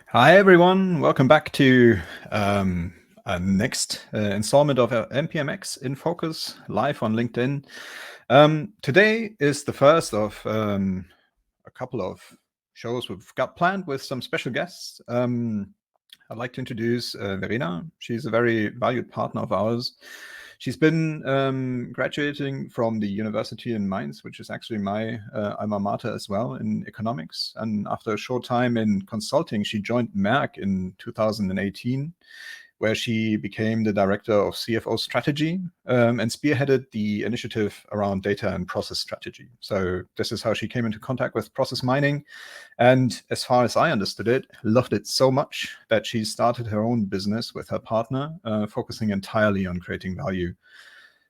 Hi, everyone. Welcome back to our next installment of our mpmX in Focus live on LinkedIn. Today is the first of a couple of shows we've got planned with some special guests. I'd like to introduce Verena. She's a very valued partner of ours. She's been graduating from the university in Mainz, which is actually my alma mater as well in economics. And after a short time in consulting, she joined Merck in 2018, where she became the director of CFO strategy and spearheaded the initiative around data and process strategy. So this is how she came into contact with process mining. And as far as I understood it, loved it so much that she started her own business with her partner, focusing entirely on creating value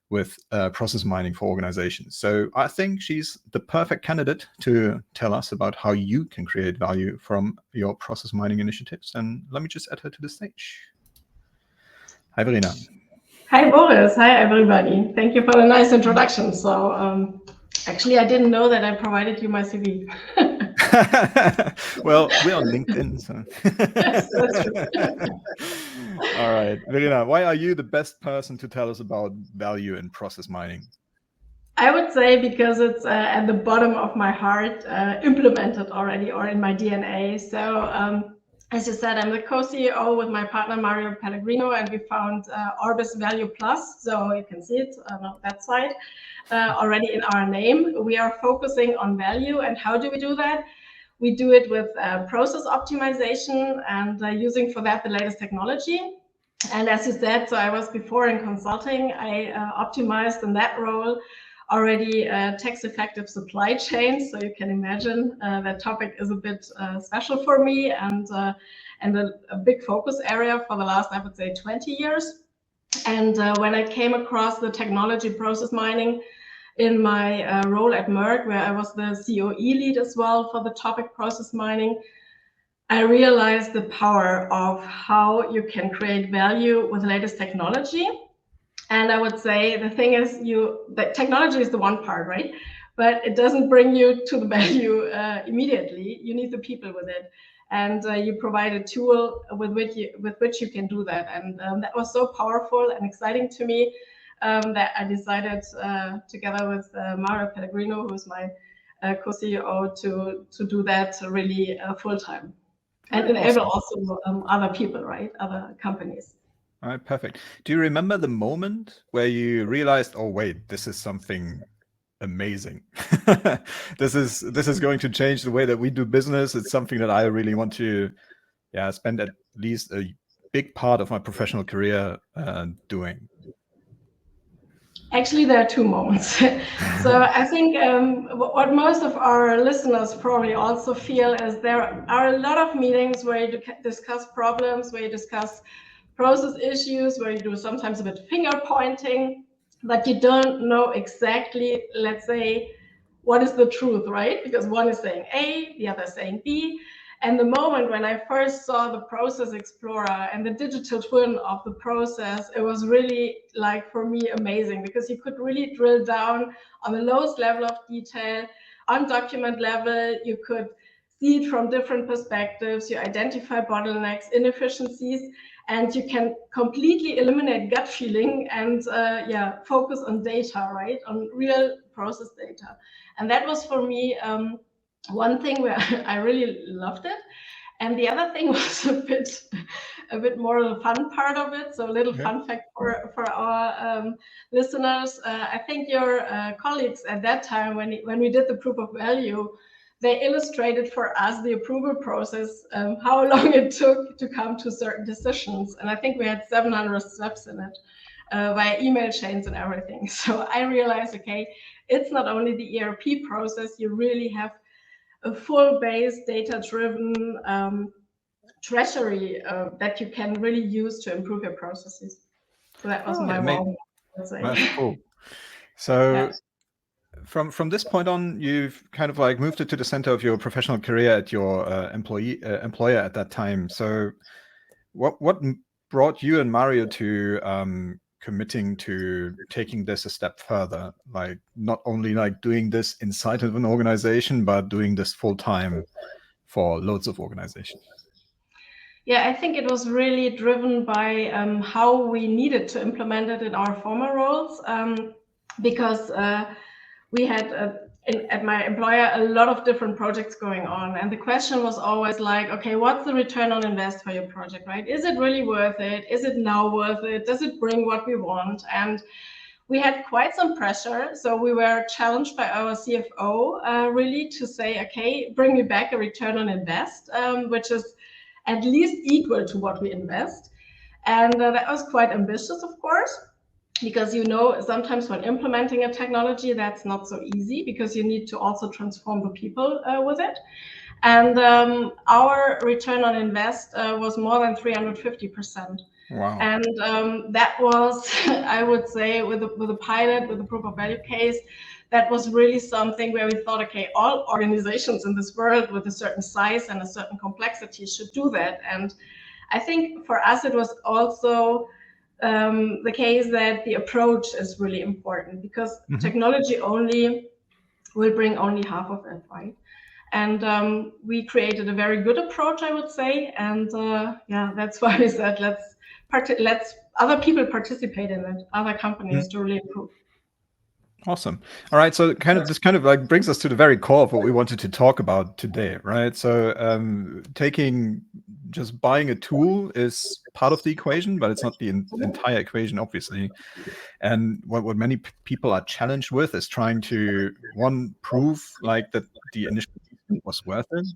with process mining for organizations. So I think she's the perfect candidate to tell us about how you can create value from your process mining initiatives. And let me just add her to the stage. Hi, Verena. Hi, Boris. Hi, everybody. Thank you for the nice introduction. So actually, I didn't know that I provided you my CV. Well, we're on LinkedIn, so. Yes, that's true. All right, Verena, why are you the best person to tell us about value in process mining? I would say because it's at the bottom of my heart, implemented already or in my DNA. So as you said, I'm the co-CEO with my partner, Mario Pellegrino, and we found Orbis Value Plus. So you can see it on that side already in our name. We are focusing on value. And how do we do that? We do it with process optimization and using for that the latest technology. And as you said, so I was before in consulting, I optimized in that role already tax-effective supply chain. So you can imagine that topic is a bit special for me and a big focus area for the last, I would say, 20 years. And when I came across the technology process mining in my role at Merck, where I was the COE lead as well for the topic process mining, I realized the power of how you can create value with the latest technology. And I would say the thing is, the technology is the one part, right? But it doesn't bring you to the value immediately. You need the people with it, and you provide a tool with which you can do that. And that was so powerful and exciting to me that I decided, together with Mario Pellegrino, who's my co-CEO, to do that really full time, and enable also other people, right? Other companies. All right, perfect. Do you remember the moment where you realized, oh, wait, this is something amazing. This is going to change the way that we do business. It's something that I really want to spend at least a big part of my professional career doing. Actually, there are two moments. So I think what most of our listeners probably also feel is there are a lot of meetings where you discuss problems, where you discuss process issues, where you do sometimes a bit finger pointing, but you don't know exactly, let's say, what is the truth, right? Because one is saying A, the other is saying B. And the moment when I first saw the Process Explorer and the digital twin of the process, it was really, like, for me, amazing, because you could really drill down on the lowest level of detail. On document level, you could see it from different perspectives. You identify bottlenecks, inefficiencies, and you can completely eliminate gut feeling and focus on data, right? On real process data. And that was for me one thing where I really loved it. And the other thing was a bit more of the fun part of it. So a little fun fact for our listeners. I think your colleagues at that time, when we did the proof of value, they illustrated for us the approval process, how long it took to come to certain decisions. And I think we had 700 steps in it via email chains and everything. So I realized, okay, it's not only the ERP process, you really have a full base data-driven treasury that you can really use to improve your processes. So that was my role. That's cool. So from this point on, you've kind of like moved it to the center of your professional career at your employer at that time. So what brought you and Mario to committing to taking this a step further, like not only like doing this inside of an organization, but doing this full time for loads of organizations? Yeah, I think it was really driven by how we needed to implement it in our former roles, because we had at my employer a lot of different projects going on, and the question was always like, okay, what's the return on invest for your project, right? Is it really worth it? Is it now worth it? Does it bring what we want? And we had quite some pressure, so we were challenged by our CFO really to say, okay, bring me back a return on invest, which is at least equal to what we invest. And that was quite ambitious, of course, because sometimes when implementing a technology, that's not so easy because you need to also transform the people with it. And our return on invest was more than 350%. Wow. And that was, I would say, with a pilot, with a proof of value case, that was really something where we thought, okay, all organizations in this world with a certain size and a certain complexity should do that. And I think for us, it was also the case that the approach is really important, because technology only will bring only half of it, right? And we created a very good approach, I would say. And yeah, that's why we said, let's other people participate in it, other companies to really improve. Awesome. All right. So this kind of like brings us to the very core of what we wanted to talk about today, right? So just buying a tool is part of the equation, but it's not the entire equation, obviously. And what many people are challenged with is trying to, one, prove like that the initial was worth it.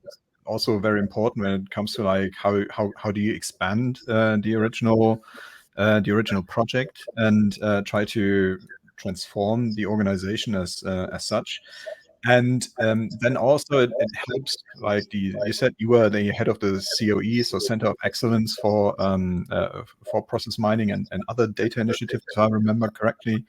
Also very important when it comes to like how do you expand the original project and try to transform the organization as such. And then also it helps, like you said you were the head of the COE, so Center of Excellence for process mining and other data initiatives, if I remember correctly.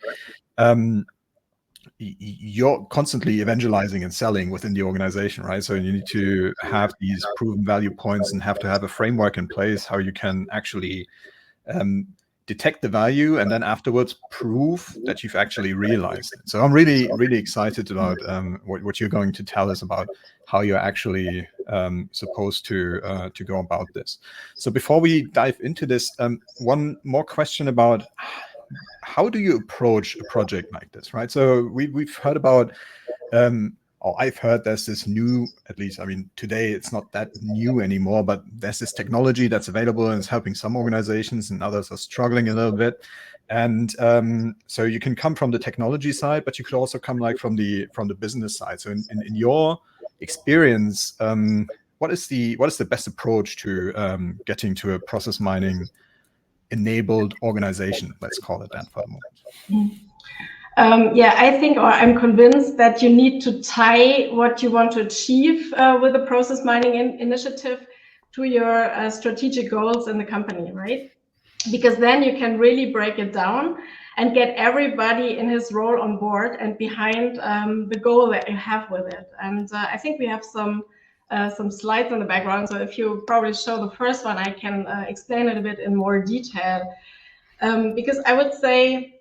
You're constantly evangelizing and selling within the organization, right? So you need to have these proven value points and have to have a framework in place how you can actually detect the value and then afterwards prove that you've actually realized it. So I'm really, really excited about what you're going to tell us about how you're actually supposed to go about this. So before we dive into this, one more question about how do you approach a project like this, right? So we've heard about, or I've heard there's this new, at least, I mean, today it's not that new anymore, but there's this technology that's available and it's helping some organizations and others are struggling a little bit. And so you can come from the technology side, but you could also come like from the business side. So in your experience, what is the best approach to getting to a process mining enabled organization? Let's call it that for the moment. Yeah, I think, or I'm convinced that you need to tie what you want to achieve with the process mining initiative to your strategic goals in the company, right? Because then you can really break it down and get everybody in his role on board and behind the goal that you have with it. And I think we have some slides in the background. So if you probably show the first one, I can explain it a bit in more detail. Because I would say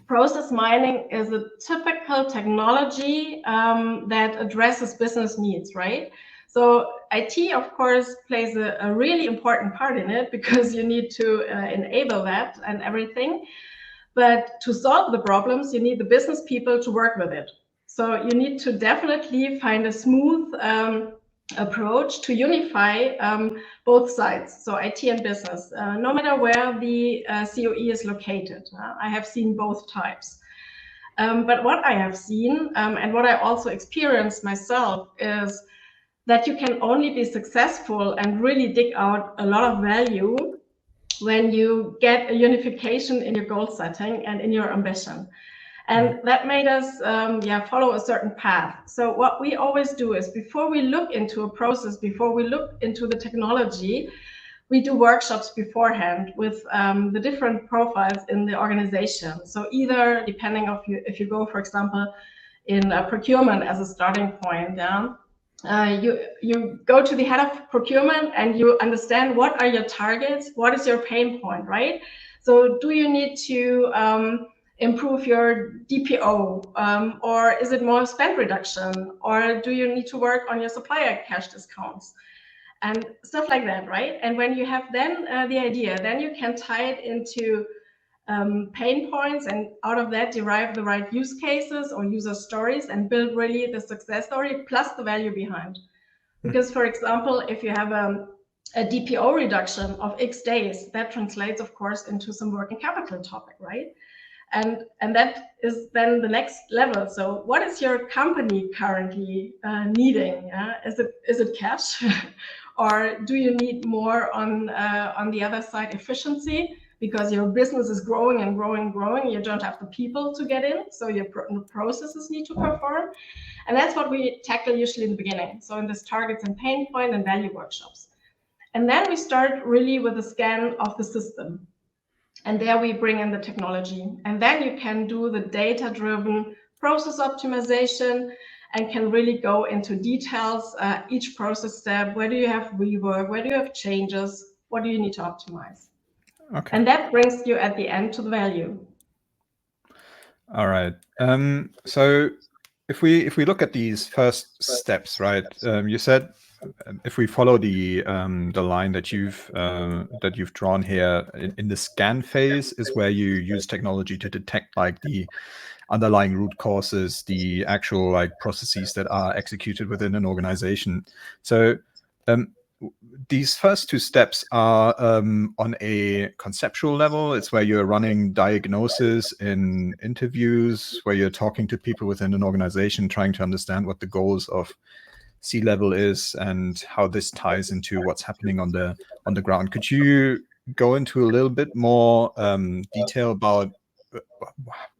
process mining is a typical technology that addresses business needs, right? So IT, of course, plays a really important part in it because you need to enable that and everything. But to solve the problems, you need the business people to work with it. So you need to definitely find a smooth approach to unify both sides, so IT and business, no matter where the COE is located. I have seen both types. But what I have seen and what I also experienced myself is that you can only be successful and really dig out a lot of value when you get a unification in your goal setting and in your ambition. And that made us follow a certain path. So what we always do is before we look into a process, before we look into the technology, we do workshops beforehand with the different profiles in the organization. So either depending on if you go, for example, in procurement as a starting point, you go to the head of procurement and you understand what are your targets, what is your pain point, right? So do you need to improve your DPO, or is it more spend reduction, or do you need to work on your supplier cash discounts? and stuff like that, right? And when you have then the idea, then you can tie it into pain points, and out of that derive the right use cases or user stories and build really the success story plus the value behind. Because, for example, if you have a DPO reduction of X days, that translates, of course, into some working capital topic, right? And that is then the next level. So what is your company currently needing? Is it cash? Or do you need more on the other side efficiency? Because your business is growing and growing and growing, you don't have the people to get in, so your processes need to perform. And that's what we tackle usually in the beginning. So in this targets and pain point and value workshops. And then we start really with a scan of the system. And there we bring in the technology. And then you can do the data-driven process optimization and can really go into details, each process step. Where do you have rework? Where do you have changes? What do you need to optimize? Okay. And that brings you at the end to the value. All right. So if we look at these first steps, right? You said if we follow the line that you've drawn here in the scan phase is where you use technology to detect like the underlying root causes, the actual like processes that are executed within an organization. So these first two steps are on a conceptual level. It's where you're running diagnosis in interviews, where you're talking to people within an organization, trying to understand what the goals of C-level is and how this ties into what's happening on the ground. Could you go into a little bit more detail about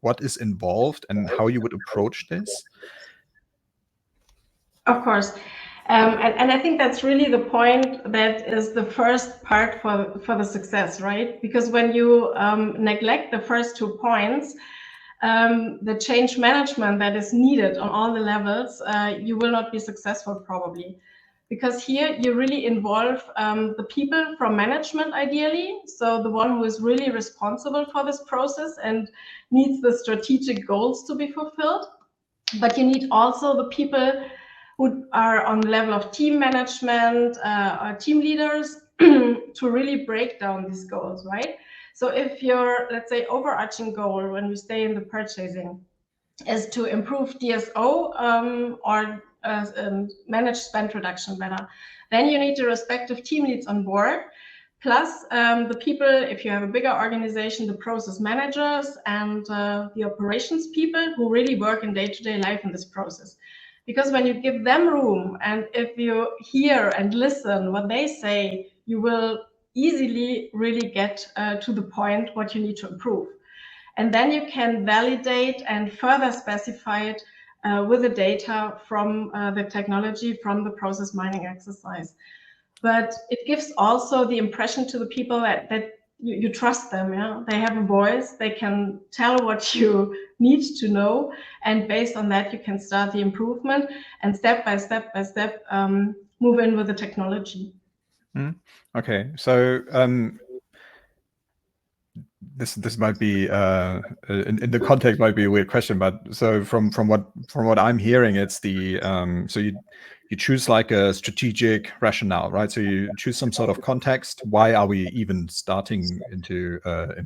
what is involved and how you would approach this? Of course. And I think that's really the point that is the first part for the success, right? Because when you neglect the first 2 points, the change management that is needed on all the levels, you will not be successful probably. Because here you really involve the people from management ideally, so the one who is really responsible for this process and needs the strategic goals to be fulfilled. But you need also the people who are on the level of team management or team leaders to really break down these goals, right? So if your, let's say, overarching goal when we stay in the purchasing is to improve DSO or manage spend reduction better, then you need the respective team leads on board, plus the people, if you have a bigger organization, the process managers and the operations people who really work in day-to-day life in this process. Because when you give them room and if you hear and listen what they say, you will easily really get to the point what you need to improve. And then you can validate and further specify it with the data from the technology, from the process mining exercise. But it gives also the impression to the people that you trust them. Yeah, they have a voice, they can tell what you need to know, and based on that you can start the improvement and step by step move in with the technology. Okay, so this might be in the context might be a weird question, but so from what I'm hearing, it's the so you choose like a strategic rationale, right? So you choose some sort of context. Why are we even starting into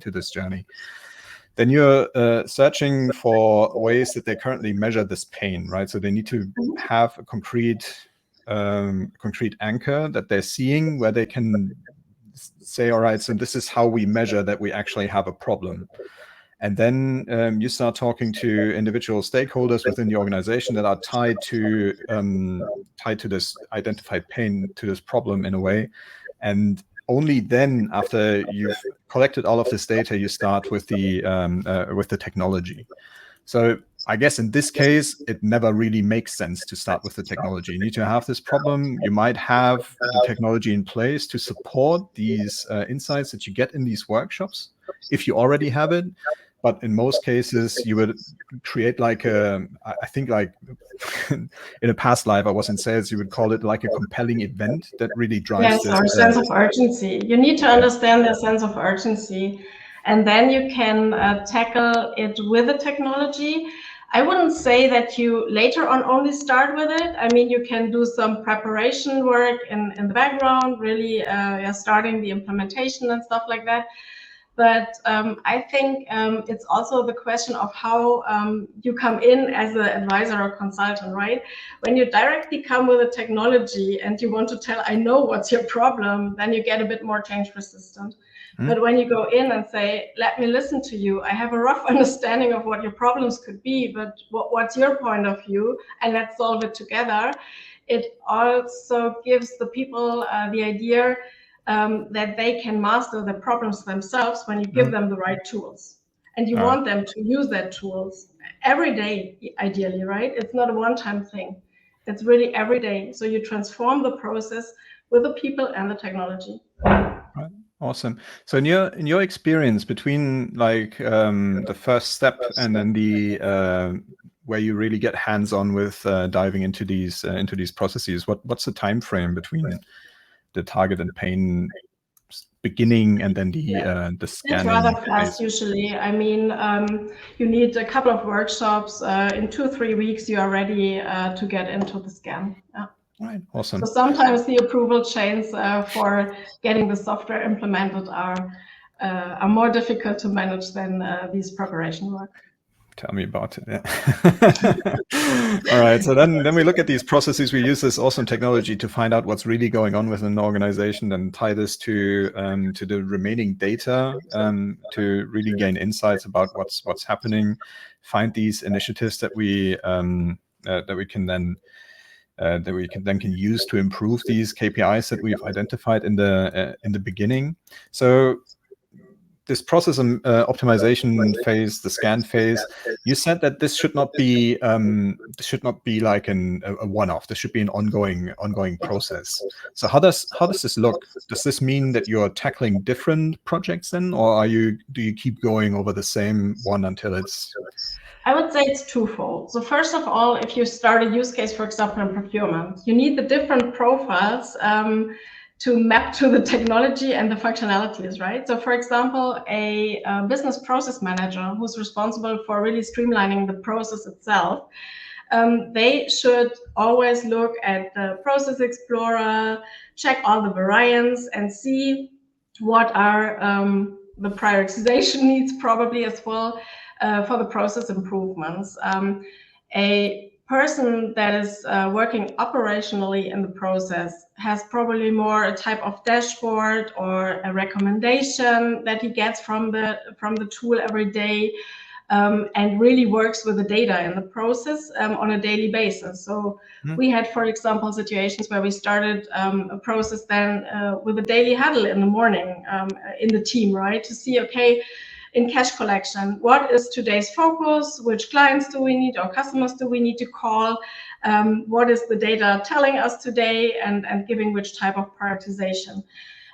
this journey? Then you're searching for ways that they currently measure this pain, right? So they need to have a concrete anchor that they're seeing where they can say, all right, so this is how we measure that we actually have a problem. And then you start talking to individual stakeholders within the organization that are tied to this identified pain, to this problem in a way. And only then, after you've collected all of this data, you start with the technology. So I guess in this case, it never really makes sense to start with the technology. You need to have this problem. You might have the technology in place to support these insights that you get in these workshops, if you already have it. But in most cases, you would create like I think like in a past life, I was in sales, you would call it like a compelling event that really drives this. Our sense of urgency. You need to understand the sense of urgency. And then you can tackle it with the technology. I wouldn't say that you later on only start with it. I mean, you can do some preparation work in the background, really starting the implementation and stuff like that. But I think it's also the question of how you come in as an advisor or consultant, right? When you directly come with a technology and you want to tell, I know what's your problem, then you get a bit more change resistant. But when you go in and say, let me listen to you, I have a rough understanding of what your problems could be, but what's your point of view, and let's solve it together, it also gives the people the idea that they can master the problems themselves when you give them the right tools. And you want them to use that tools every day, ideally, right? It's not a one-time thing. It's really every day. So you transform the process with the people and the technology. Right. Awesome. So in your experience between like the first step and then the where you really get hands-on with diving into these processes, what's the time frame between the target and pain beginning and then the scanning? It's rather fast usually. I mean, you need a couple of workshops. In 2 or 3 weeks, you are ready to get into the scan. Yeah. Right. Awesome. So sometimes the approval chains for getting the software implemented are more difficult to manage than these preparation work. Tell me about it. Yeah. All right. So then we look at these processes. We use this awesome technology to find out what's really going on within an organization, and tie this to the remaining data to really gain insights about what's happening. Find these initiatives that we can then use to improve these KPIs that we've identified in the beginning. So this process optimization phase, the scan phase, you said that this should not be like a one-off. This should be an ongoing process. So how does this look? Does this mean that you're tackling different projects then, or do you keep going over the same one until it's? I would say it's twofold. So first of all, if you start a use case, for example, in procurement, you need the different profiles to map to the technology and the functionalities, right? So for example, a business process manager who's responsible for really streamlining the process itself, they should always look at the process explorer, check all the variants and see what are the prioritization needs probably as well for the process improvements. A person that is working operationally in the process has probably more a type of dashboard or a recommendation that he gets from the tool every day, and really works with the data in the process on a daily basis. So we had, for example, situations where we started a process then with a daily huddle in the morning in the team, right? To see, okay, in cash collection, what is today's focus? Which clients do we need or customers do we need to call? What is the data telling us today, and giving which type of prioritization?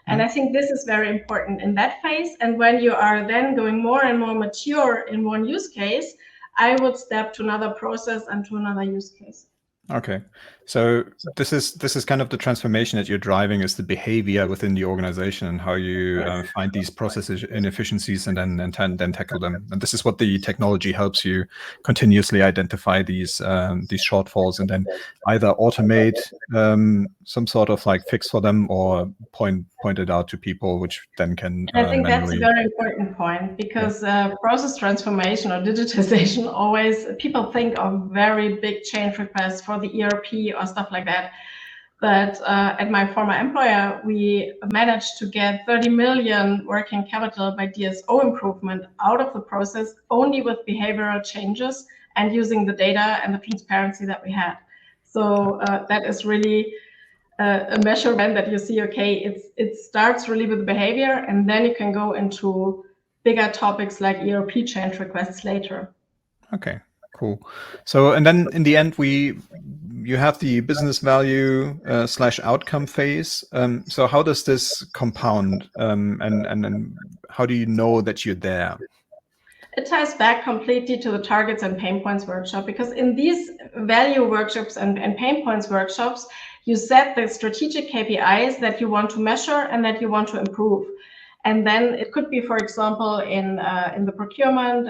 And I think this is very important in that phase. And when you are then going more and more mature in one use case, I would step to another process and to another use case. Okay, so this is kind of the transformation that you're driving, is the behavior within the organization and how you find these process inefficiencies and then tackle them. And this is what the technology helps you continuously identify these shortfalls and then either automate some sort of like fix for them or point it out to people, which then can. I think that's a very important point, because process transformation or digitization, always people think of very big change requests for the ERP or stuff like that. But at my former employer, we managed to get 30 million working capital by DSO improvement out of the process only with behavioral changes and using the data and the transparency that we had. So that is really a measurement that you see, okay, it starts really with behavior, and then you can go into bigger topics like ERP change requests later. Okay, cool. So, and then in the end, you have the business value / outcome phase. So how does this compound, and how do you know that you're there? It ties back completely to the targets and pain points workshop, because in these value workshops and pain points workshops, you set the strategic KPIs that you want to measure and that you want to improve. And then it could be, for example, in the procurement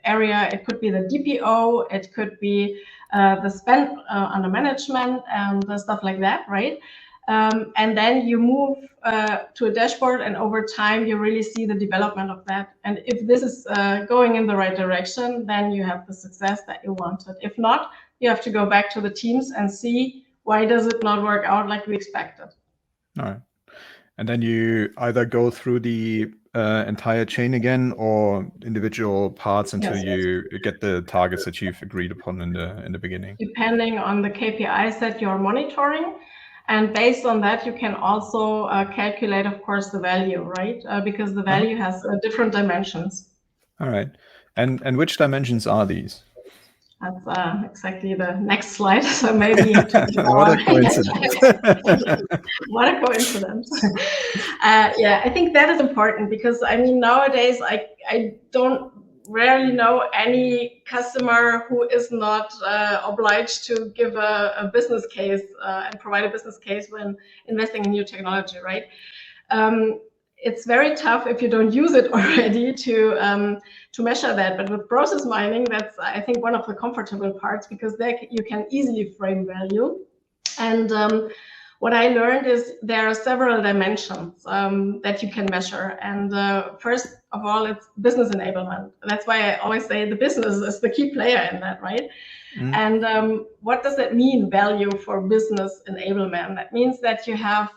area. It could be the DPO, it could be the spend under management and stuff like that, right? And then you move to a dashboard, and over time you really see the development of that. And if this is going in the right direction, then you have the success that you wanted. If not, you have to go back to the teams and see why does it not work out like we expected. All right. And then you either go through the entire chain again, or individual parts until you get the targets that you've agreed upon in the beginning. Depending on the KPIs that you're monitoring. And based on that, you can also calculate, of course, the value, right? Because the value has different dimensions. All right. And which dimensions are these? That's exactly the next slide. So maybe you have to what a coincidence. What a coincidence. Yeah, I think that is important, because I mean, nowadays I don't rarely know any customer who is not obliged to give a business case and provide a business case when investing in new technology, right? It's very tough if you don't use it already to measure that. But with process mining, that's, I think, one of the comfortable parts, because there you can easily frame value. And what I learned is there are several dimensions that you can measure. And first of all, it's business enablement. That's why I always say the business is the key player in that, right? And what does that mean, value for business enablement? That means that you have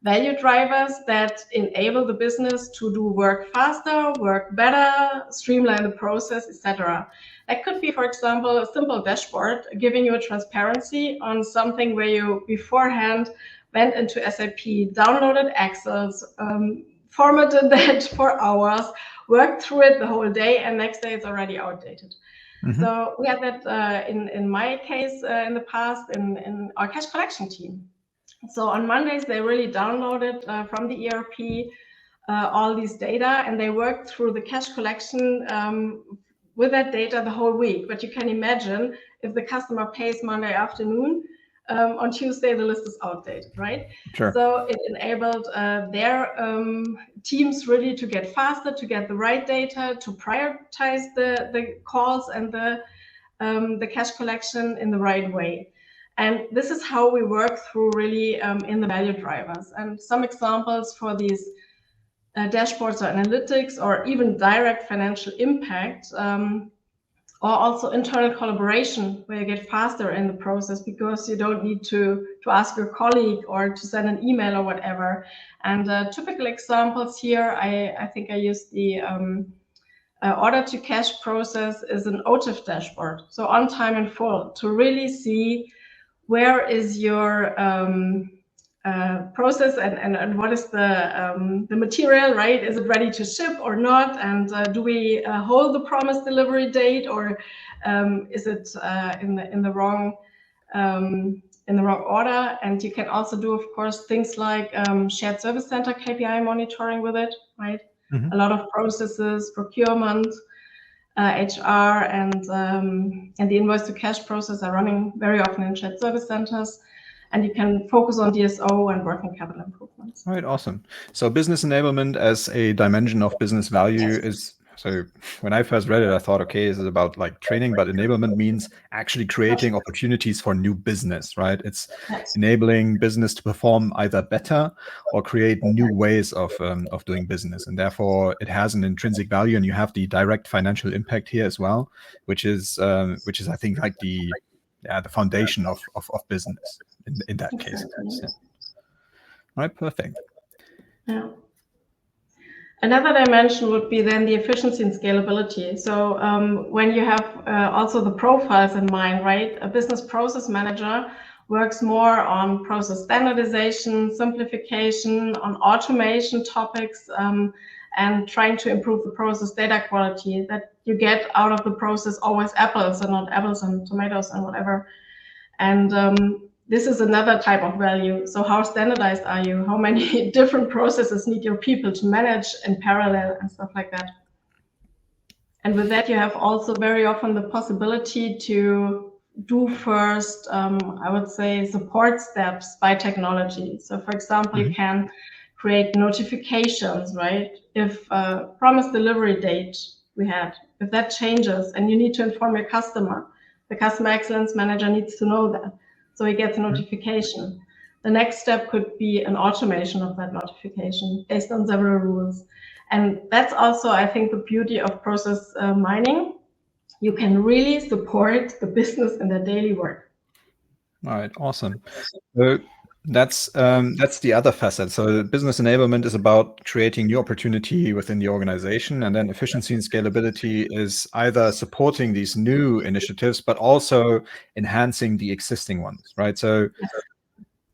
value drivers that enable the business to do work faster, work better, streamline the process, etc. That could be, for example, a simple dashboard giving you a transparency on something where you beforehand went into SAP, downloaded Excels, formatted that for hours, worked through it the whole day, and next day it's already outdated. So we had that in my case in the past in our cash collection team. So on Mondays, they really downloaded from the ERP all these data, and they worked through the cash collection with that data the whole week. But you can imagine if the customer pays Monday afternoon, on Tuesday, the list is outdated, right? Sure. So it enabled their teams really to get faster, to get the right data, to prioritize the calls and the cash collection in the right way. And this is how we work through really in the value drivers. And some examples for these dashboards or analytics, or even direct financial impact, or also internal collaboration, where you get faster in the process because you don't need to ask your colleague or to send an email or whatever. And typical examples here, I think I used the order to cash process is an OTIF dashboard. So on time and full, to really see where is your process and what is the material, right? Is it ready to ship or not? And do we hold the promised delivery date, or is it in the wrong order? And you can also do, of course, things like shared service center KPI monitoring with it, right? A lot of processes, procurement, HR, and the invoice to cash process are running very often in shared service centers, and you can focus on DSO and working capital improvements. All right, awesome. So business enablement as a dimension of business value is, so when I first read it, I thought, okay, this is about like training, but enablement means actually creating opportunities for new business, right? It's enabling business to perform either better or create new ways of doing business. And therefore it has an intrinsic value, and you have the direct financial impact here as well, which is I think like the foundation of business in that case. Yeah. All right, perfect. Yeah. Another dimension would be then the efficiency and scalability. So when you have also the profiles in mind, right? A business process manager works more on process standardization, simplification, on automation topics, and trying to improve the process data quality, that you get out of the process always apples and not apples and tomatoes and whatever. And this is another type of value. So how standardized are you? How many different processes need your people to manage in parallel and stuff like that? And with that, you have also very often the possibility to do first, I would say, support steps by technology. So for example, you can create notifications, right? If promised delivery date we had If that changes and you need to inform your customer, the customer excellence manager needs to know that. So he gets a notification. The next step could be an automation of that notification based on several rules. And that's also, I think, the beauty of process mining. You can really support the business in their daily work. All right, awesome. So that's the other facet. So business enablement is about creating new opportunity within the organization, and then efficiency and scalability is either supporting these new initiatives, but also enhancing the existing ones, right? So,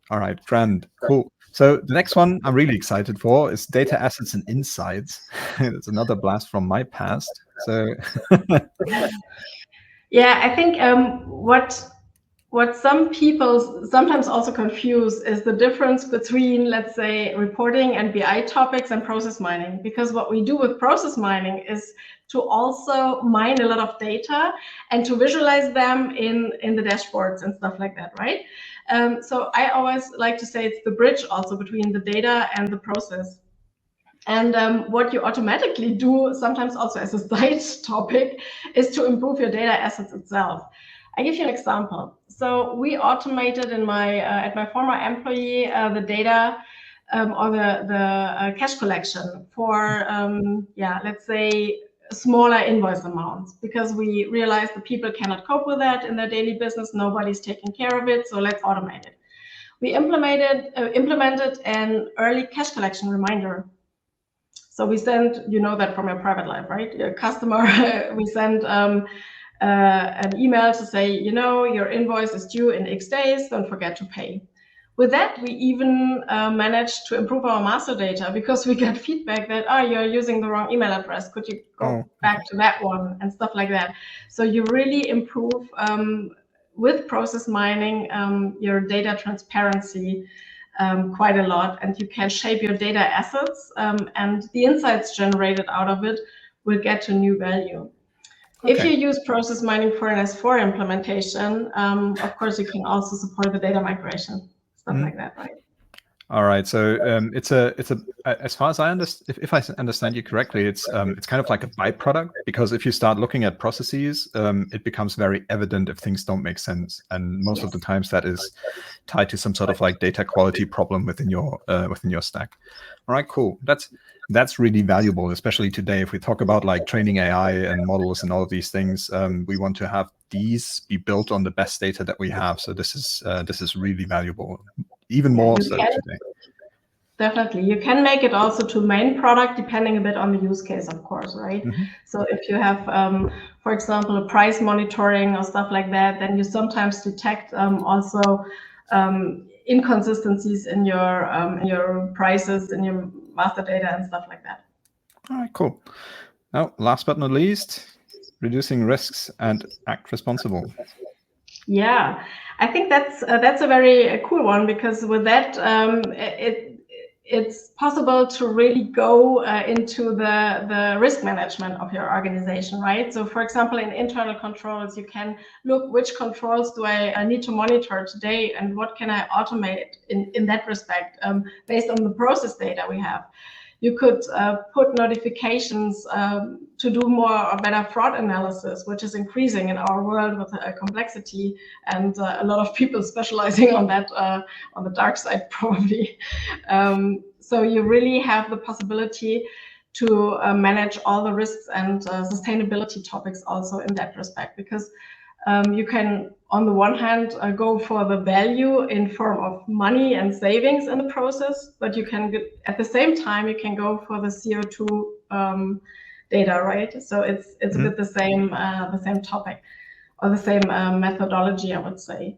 all right, grand, cool. So the next one I'm really excited for is data assets and insights. It's another blast from my past. So, yeah, I think what some people sometimes also confuse is the difference between, let's say, reporting and BI topics and process mining. Because what we do with process mining is to also mine a lot of data and to visualize them in the dashboards and stuff like that, right? So I always like to say it's the bridge also between the data and the process. And what you automatically do, sometimes also as a side topic, is to improve your data assets itself. I give you an example. So we automated in my at my former employee the data or the cash collection for let's say smaller invoice amounts, because we realized the people cannot cope with that in their daily business. Nobody's taking care of it, so let's automate it. We implemented an early cash collection reminder. So we send, you know that from your private life, right? Your customer, we send an email to say, you know, your invoice is due in X days, don't forget to pay. With that, we even managed to improve our master data, because we get feedback that, oh, you're using the wrong email address. Could you go back to that one, and stuff like that. So you really improve with process mining your data transparency quite a lot, and you can shape your data assets, and the insights generated out of it will get to new value. Okay. If you use process mining for an S4 implementation, of course, you can also support the data migration, stuff like that, right? All right, so it's a as far as I understand, if I understand you correctly, it's kind of like a byproduct, because if you start looking at processes, it becomes very evident if things don't make sense, and most of the times that is tied to some sort of like data quality problem within your stack. All right, cool. That's really valuable, especially today. If we talk about like training AI and models and all of these things, we want to have these be built on the best data that we have. So this is really valuable. Even more so today. Definitely. You can make it also to main product, depending a bit on the use case, of course, right? So if you have, for example, a price monitoring or stuff like that, then you sometimes detect also inconsistencies in your prices, in your master data and stuff like that. All right, cool. Now, last but not least, reducing risks and act responsible. Yeah, I think that's a very cool one, because with that, it's possible to really go into the risk management of your organization, right? So, for example, in internal controls, you can look which controls do I need to monitor today, and what can I automate in that respect based on the process data we have. You could put notifications to do more or better fraud analysis, which is increasing in our world with complexity, and a lot of people specializing on that on the dark side, probably. So you really have the possibility to manage all the risks and sustainability topics also in that respect, because you can, on the one hand, go for the value in form of money and savings in the process, but you can, at the same time, you can go for the CO2 data, right? So it's a bit the same topic, or the same methodology, I would say.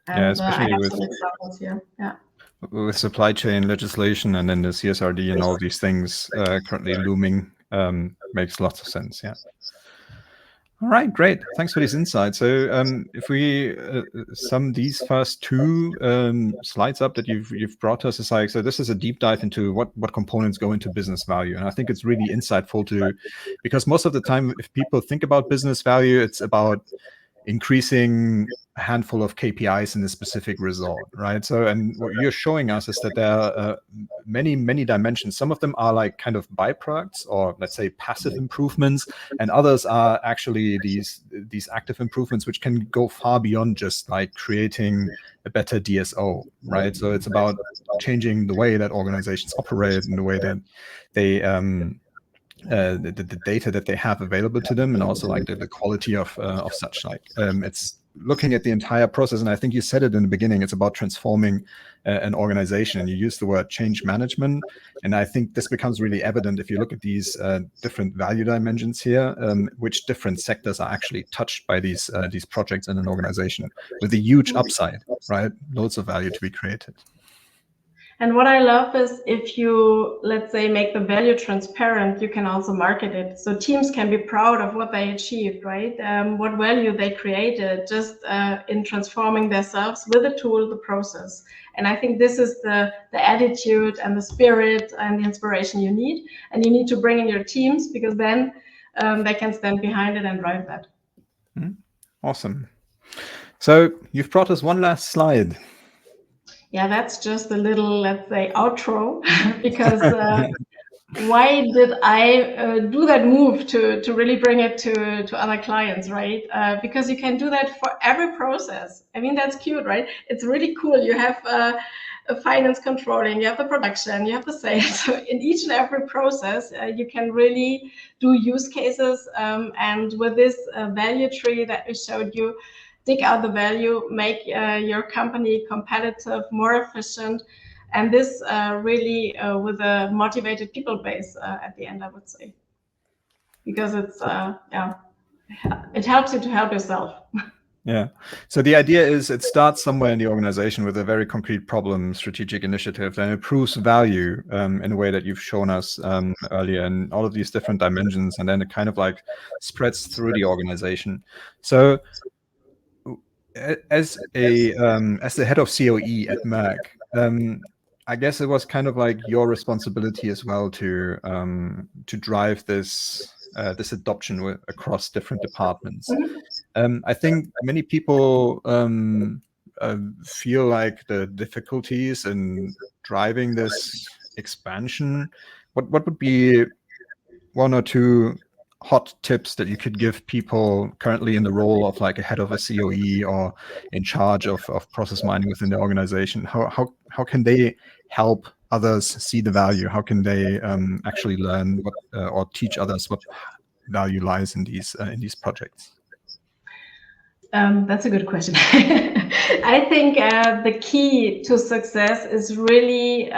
And, yeah, especially I have some examples here. Yeah. With supply chain legislation and then the CSRD and all these things currently looming, makes lots of sense. Yeah. All right, great. Thanks for these insights. So if we sum these first two slides up that you've brought us, it's like, so this is a deep dive into what components go into business value. And I think it's really insightful because most of the time, if people think about business value, it's about increasing a handful of KPIs in a specific result, right? So, and what you're showing us is that there are many dimensions. Some of them are like kind of byproducts, or let's say passive improvements, and others are actually these active improvements, which can go far beyond just like creating a better DSO, right? So it's about changing the way that organizations operate and the way that they the data that they have available to them, and also like the quality of such, like it's looking at the entire process. And I think you said it in the beginning, it's about transforming an organization, and you use the word change management. And I think this becomes really evident if you look at these different value dimensions here, which different sectors are actually touched by these projects in an organization, with a huge upside, right? Loads of value to be created. And what I love is if you, let's say, make the value transparent, you can also market it. So teams can be proud of what they achieved, right? What value they created just in transforming themselves with the tool, the process. And I think this is the attitude and the spirit and the inspiration you need. And you need to bring in your teams, because then they can stand behind it and drive that. Awesome. So you've brought us one last slide. Yeah, that's just a little, let's say, outro, because why did I do that move to really bring it to other clients, right? Because you can do that for every process. I mean, that's cute, right? It's really cool. You have a finance controlling, you have the production, you have the sales. So in each and every process, you can really do use cases. And with this value tree that we showed you, dig out the value, make your company competitive, more efficient, and this really with a motivated people base at the end, I would say, because it's it helps you to help yourself. Yeah. So the idea is it starts somewhere in the organization with a very concrete problem, strategic initiative, then it proves value in a way that you've shown us earlier, in all of these different dimensions, and then it kind of like spreads through the organization. So as the head of COE at Merck, I guess it was kind of like your responsibility as well to drive this adoption across different departments. I think many people feel like the difficulties in driving this expansion. What would be one or two hot tips that you could give people currently in the role of like a head of a COE or in charge of process mining within the organization? How can they help others see the value? How can they actually learn what or teach others what value lies in these projects? That's a good question. I think the key to success is really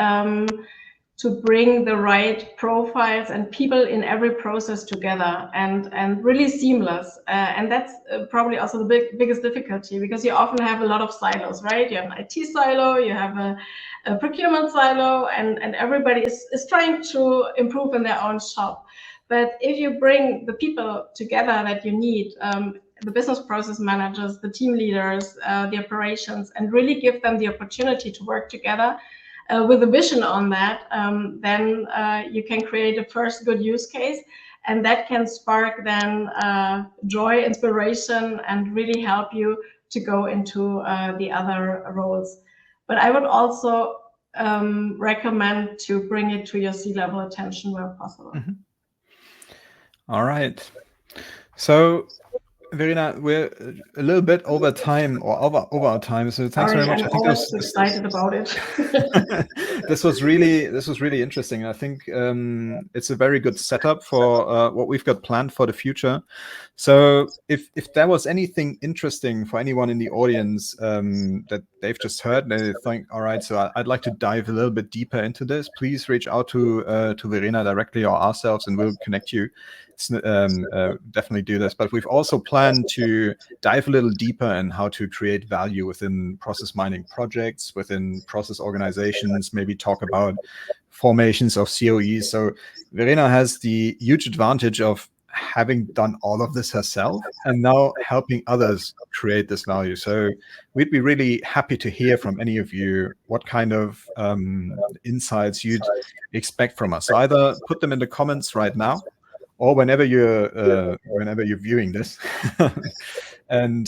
to bring the right profiles and people in every process together and really seamless. And that's probably also the biggest difficulty, because you often have a lot of silos, right? You have an IT silo, you have a procurement silo, and everybody is trying to improve in their own shop. But if you bring the people together that you need, the business process managers, the team leaders, the operations, and really give them the opportunity to work together with a vision on that, then you can create a first good use case, and that can spark then joy, inspiration, and really help you to go into the other roles. But I would also recommend to bring it to your C-level attention where possible. Mm-hmm. All right. So Verena, we're a little bit over time, or over our time. So thanks very much. I'm always excited about it. This was really interesting. I think it's a very good setup for what we've got planned for the future. So if there was anything interesting for anyone in the audience that they've just heard, and they think, all right, so I'd like to dive a little bit deeper into this, please reach out to Verena directly or ourselves, and we'll connect you. Definitely do this. But we've also planned to dive a little deeper in how to create value within process mining projects, within process organizations, maybe talk about formations of COEs. So Verena has the huge advantage of having done all of this herself and now helping others create this value. So we'd be really happy to hear from any of you what kind of insights you'd expect from us. So either put them in the comments right now, or whenever you're viewing this, And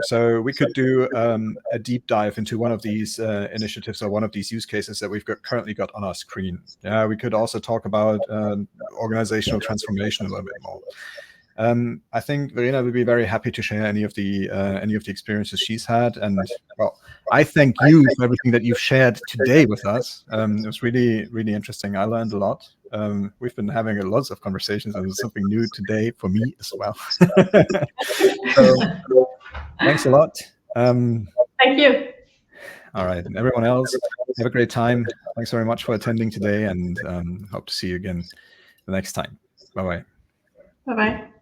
so we could do a deep dive into one of these initiatives or one of these use cases that we've currently got on our screen. We could also talk about organizational transformation a little bit more. I think Verena will be very happy to share any of the experiences she's had. And well, I thank you for everything that you've shared today with us. It was really, really interesting. I learned a lot. We've been having lots of conversations, and there's something new today for me as well. So thanks a lot. Thank you. All right, and everyone else, have a great time. Thanks very much for attending today, and hope to see you again the next time. Bye-bye. Bye-bye.